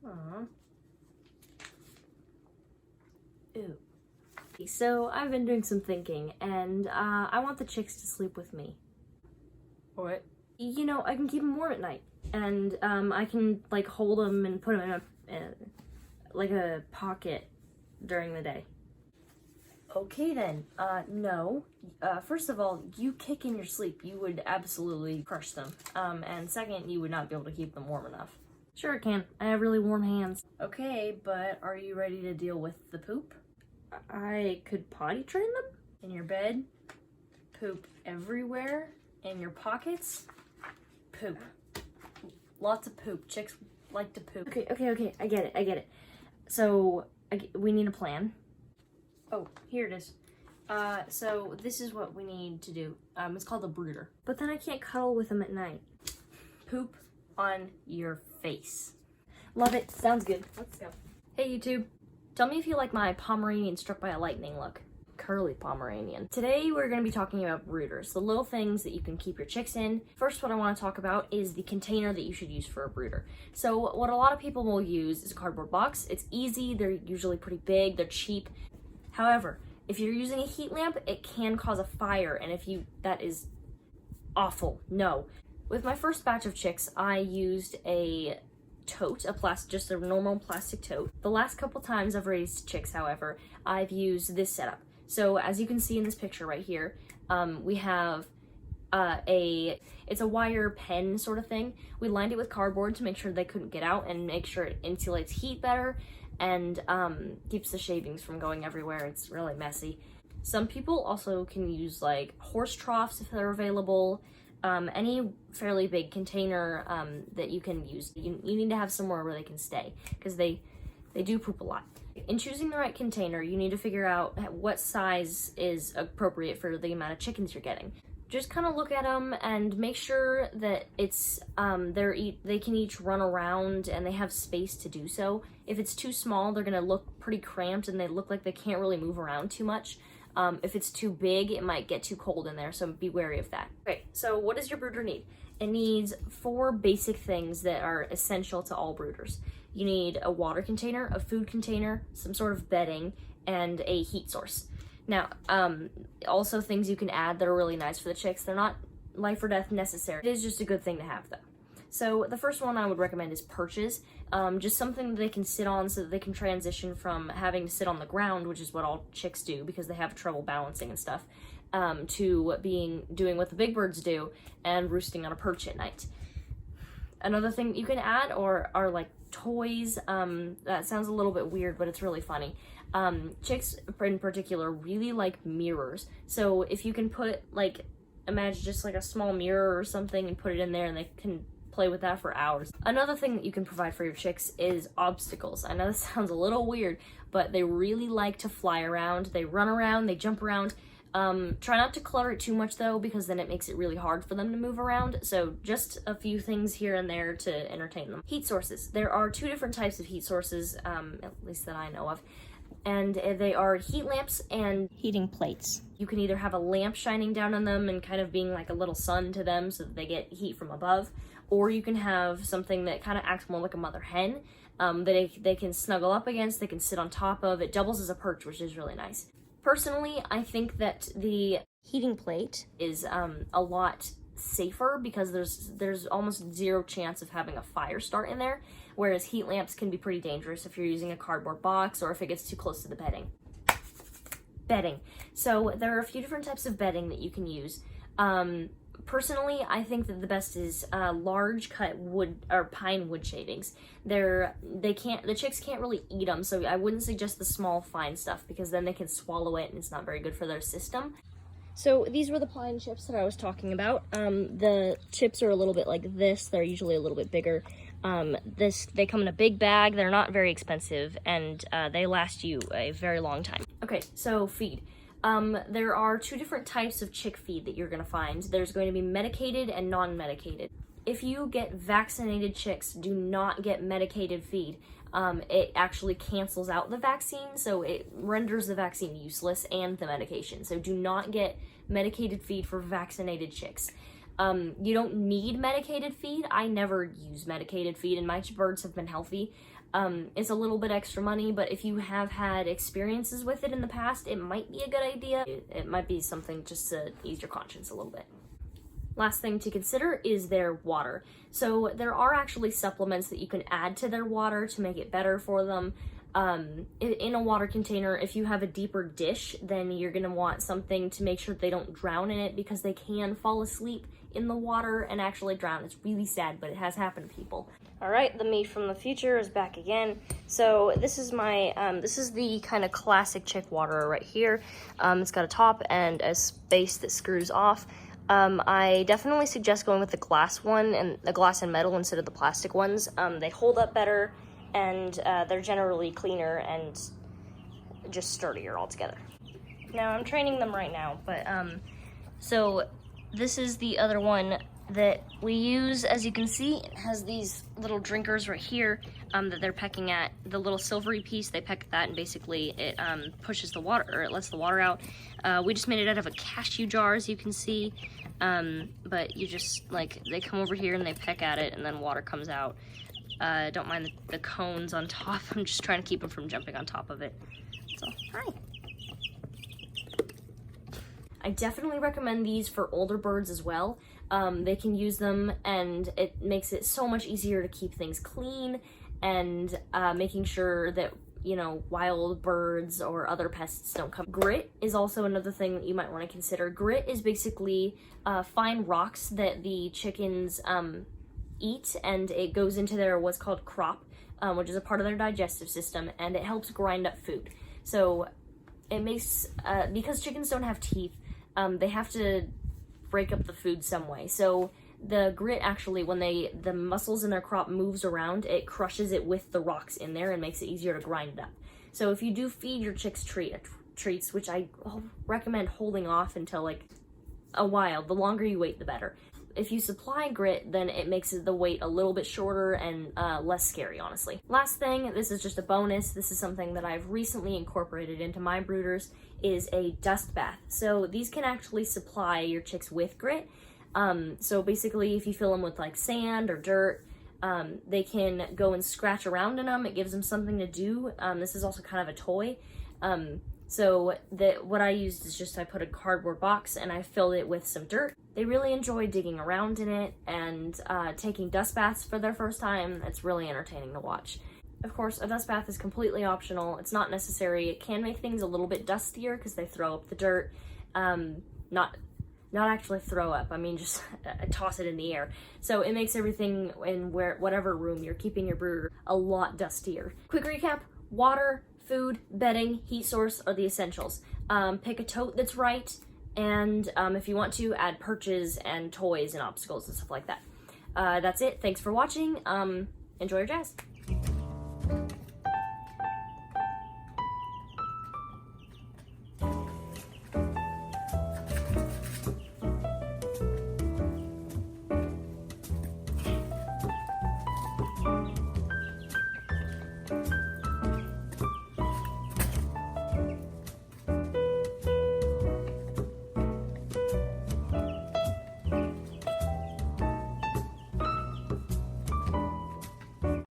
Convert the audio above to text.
Aww. Ooh. So I've been doing some thinking, and I want the chicks to sleep with me. What? You know, I can keep them warm at night, and I can like hold them and put them in like a pocket during the day. Okay then, no. First of all, you kick in your sleep, you would absolutely crush them. And second, you would not be able to keep them warm enough. Sure I can, I have really warm hands. Okay, but are you ready to deal with the poop? I could potty train them? In your bed? Poop everywhere? In your pockets? Poop. Lots of poop. Chicks like to poop. Okay, I get it. So, we need a plan. Oh, here it is. So this is what we need to do. It's called a brooder. But then I can't cuddle with them at night. Poop on your face. Love it, sounds good. Let's go. Hey YouTube, tell me if you like my Pomeranian struck by a lightning look. Curly Pomeranian. Today we're going to be talking about brooders, the little things that you can keep your chicks in. First, what I want to talk about is the container that you should use for a brooder. So what a lot of people will use is a cardboard box. It's easy, they're usually pretty big, they're cheap. However, if you're using a heat lamp, it can cause a fire, and that is awful. No. With my first batch of chicks, I used a tote, just a normal plastic tote. The last couple times I've raised chicks, however, I've used this setup. So as you can see in this picture right here, we have it's a wire pen sort of thing. We lined it with cardboard to make sure they couldn't get out and make sure it insulates heat better and keeps the shavings from going everywhere. It's really messy. Some people also can use like horse troughs if they're available. Any fairly big container that you can use. You need to have somewhere where they can stay because they do poop a lot. In choosing the right container, you need to figure out what size is appropriate for the amount of chickens you're getting. Just kind of look at them and make sure that it's they can each run around and they have space to do so. If it's too small, they're gonna look pretty cramped and they look like they can't really move around too much. If it's too big, it might get too cold in there, so be wary of that. Okay, so what does your brooder need? It needs 4 basic things that are essential to all brooders. You need a water container, a food container, some sort of bedding, and a heat source. Now, also things you can add that are really nice for the chicks. They're not life or death necessary. It is just a good thing to have though. So the first one I would recommend is perches. Just something that they can sit on so that they can transition from having to sit on the ground, which is what all chicks do because they have trouble balancing and stuff, to doing what the big birds do and roosting on a perch at night. Another thing you can add are like toys. That sounds a little bit weird, but it's really funny. Chicks in particular really like mirrors. So if you can put imagine just like a small mirror or something and put it in there and they can play with that for hours. Another thing that you can provide for your chicks is obstacles. I know this sounds a little weird, but they really like to fly around. They run around, they jump around. Try not to clutter it too much though, because then it makes it really hard for them to move around. So just a few things here and there to entertain them. Heat sources. There are 2 different types of heat sources, at least that I know of. And they are heat lamps and heating plates. You can either have a lamp shining down on them and kind of being like a little sun to them so that they get heat from above, or you can have something that kind of acts more like a mother hen that they can snuggle up against, they can sit on top of. It doubles as a perch, which is really nice. Personally, I think that the heating plate is a lot safer because there's almost 0 chance of having a fire start in there, whereas heat lamps can be pretty dangerous if you're using a cardboard box or if it gets too close to the bedding. Bedding. So there are a few different types of bedding that you can use. Personally, I think that the best is large cut wood or pine wood shavings. The chicks can't really eat them, so I wouldn't suggest the small fine stuff because then they can swallow it and it's not very good for their system. So these were the pine chips that I was talking about. The chips are a little bit like this. They're usually a little bit bigger. They come in a big bag. They're not very expensive and they last you a very long time. Okay, so feed. There are 2 different types of chick feed that you're gonna find. There's going to be medicated and non-medicated. If you get vaccinated chicks, do not get medicated feed. It actually cancels out the vaccine, so it renders the vaccine useless and the medication. So do not get medicated feed for vaccinated chicks. You don't need medicated feed. I never use medicated feed, and my birds have been healthy. It's a little bit extra money, but if you have had experiences with it in the past, it might be a good idea. It might be something just to ease your conscience a little bit. Last thing to consider is their water. So there are actually supplements that you can add to their water to make it better for them. In a water container, if you have a deeper dish, then you're gonna want something to make sure they don't drown in it, because they can fall asleep in the water and actually drown. It's really sad, but it has happened to people. All right, the me from the future is back again. So this is my, this is the kind of classic chick waterer right here. It's got a top and a space that screws off. I definitely suggest going with the glass one, and the glass and metal instead of the plastic ones. They hold up better, and they're generally cleaner and just sturdier altogether. Now I'm training them right now, but so this is the other one that we use. As you can see, it has these little drinkers right here that they're pecking at. The little silvery piece, they peck at that, and basically it pushes the water, or it lets the water out. We just made it out of a cashew jar, as you can see, but you just, like, they come over here and they peck at it, and then water comes out. Don't mind the cones on top. I'm just trying to keep them from jumping on top of it. So, hi. I definitely recommend these for older birds as well. They can use them, and it makes it so much easier to keep things clean, and making sure that, you know, wild birds or other pests don't come. Grit is also another thing that you might want to consider. Grit is basically fine rocks that the chickens eat, and it goes into their what's called crop, which is a part of their digestive system, and it helps grind up food. So it makes, because chickens don't have teeth, they have to break up the food some way. So the grit actually, when the muscles in their crop moves around, it crushes it with the rocks in there and makes it easier to grind it up. So if you do feed your chicks treats, which I recommend holding off until like a while, the longer you wait, the better. If you supply grit, then it makes the wait a little bit shorter and less scary, honestly. Last thing, this is just a bonus, this is something that I've recently incorporated into my brooders, is a dust bath. So these can actually supply your chicks with grit. So basically, if you fill them with like sand or dirt, they can go and scratch around in them. It gives them something to do. This is also kind of a toy. So what I used is just, I put a cardboard box and I filled it with some dirt. They really enjoy digging around in it and taking dust baths for their first time. It's really entertaining to watch. Of course, a dust bath is completely optional. It's not necessary. It can make things a little bit dustier because they throw up the dirt. Not actually throw up, I mean just toss it in the air. So it makes everything in whatever room you're keeping your brooder a lot dustier. Quick recap: water, food, bedding, heat source are the essentials. Pick a tote that's right, and if you want to, add perches and toys and obstacles and stuff like that. That's it. Thanks for watching. Enjoy your jazz.